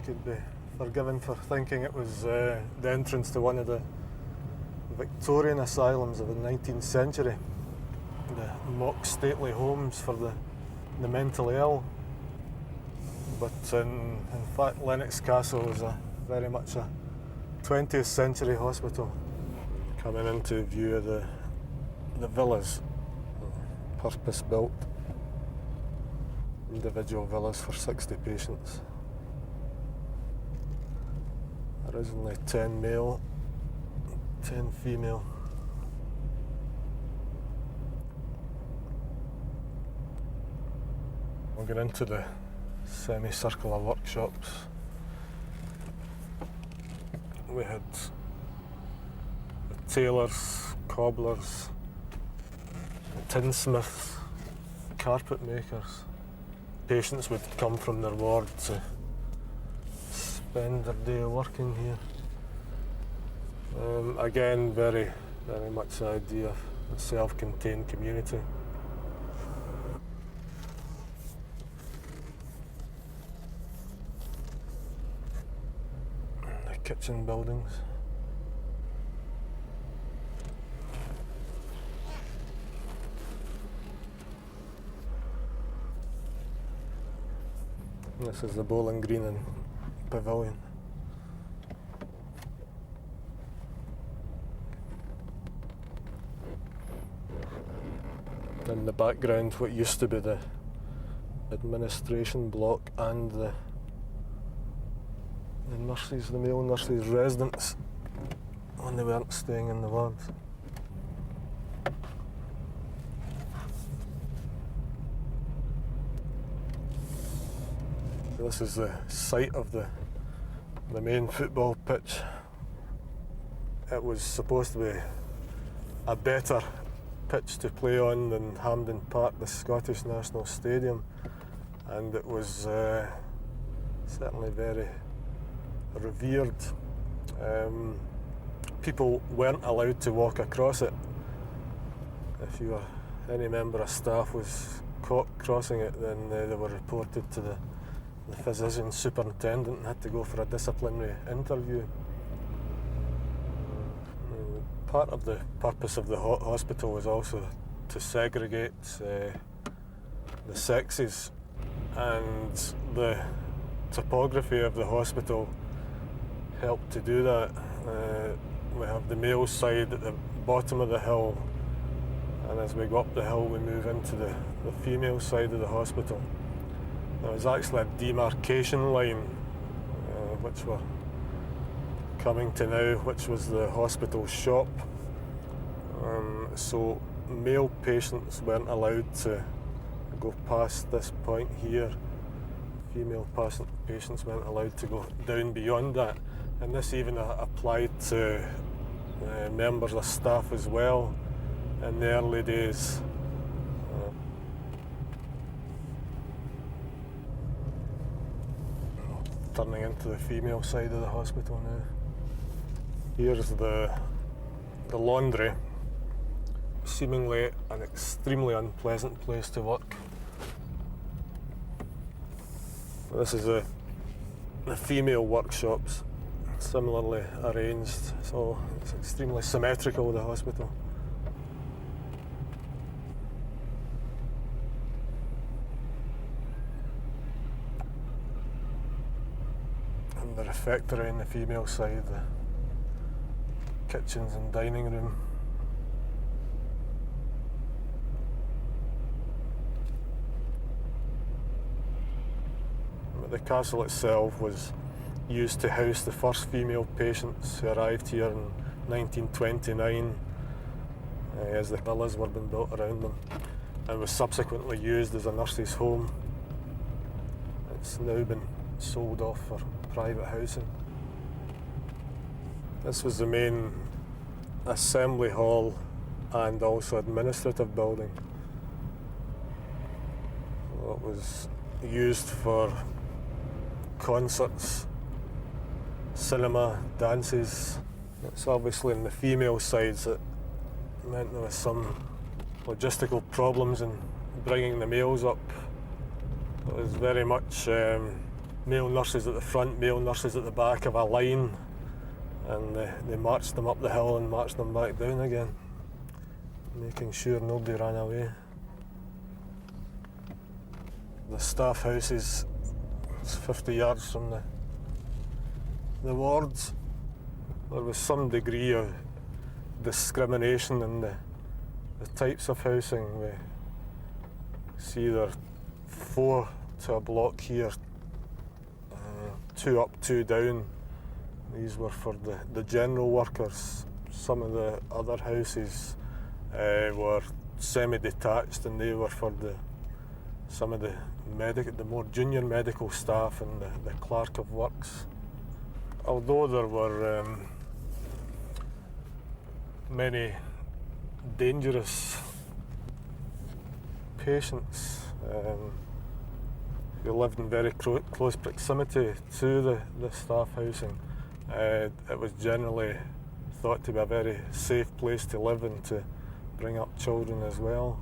could be forgiven for thinking it was the entrance to one of the Victorian asylums of the 19th century, the mock stately homes for the mentally ill. But in fact, Lennox Castle was very much a 20th century hospital. Coming into view of the villas, purpose-built individual villas for 60 patients. Originally 10 male, 10 female. We'll get into the semicircular workshops. We had tailors, cobblers, tinsmiths, carpet makers. Patients would come from their ward to spend their day working here. Again, very much the idea of a self-contained community. The kitchen buildings. This is the Bowling Green and Pavilion. In the background, what used to be the administration block and the nurses, the male nurses' residence when they weren't staying in the wards. This is the site of the main football pitch. It was supposed to be a better pitch to play on than Hampden Park, the Scottish National Stadium, and it was certainly very revered. People weren't allowed to walk across it. If any member of staff was caught crossing it, then they were reported to the physician superintendent and had to go for a disciplinary interview. Part of the purpose of the hospital was also to segregate the sexes, and the topography of the hospital helped to do that. We have the male side at the bottom of the hill, and as we go up the hill we move into the female side of the hospital. There was actually a demarcation line, which we're coming to now, which was the hospital shop. So male patients weren't allowed to go past this point here. Female patients weren't allowed to go down beyond that. And this even applied to members of staff as well in the early days. Turning into the female side of the hospital now. Here's the laundry. Seemingly an extremely unpleasant place to work. This is the female workshops, similarly arranged, so it's extremely symmetrical, the hospital. And the refectory on the female side, the kitchens and dining room. But the castle itself was used to house the first female patients who arrived here in 1929 as the villas were being built around them, and was subsequently used as a nurse's home. It's now been sold off for private housing. This was the main assembly hall and also administrative building. It was used for concerts, cinema, dances. It's obviously in the female sides that meant there was some logistical problems in bringing the males up. It was very much male nurses at the front, male nurses at the back of a line, and they marched them up the hill and marched them back down again, making sure nobody ran away. The staff house is 50 yards from the wards. There was some degree of discrimination in the types of housing. We see there 4 to a block here, 2 up, 2 down. These were for the general workers. Some of the other houses were semi-detached, and they were for some of the more junior medical staff and the clerk of works. Although there were many dangerous patients who lived in very close proximity to the staff housing, it was generally thought to be a very safe place to live and to bring up children as well.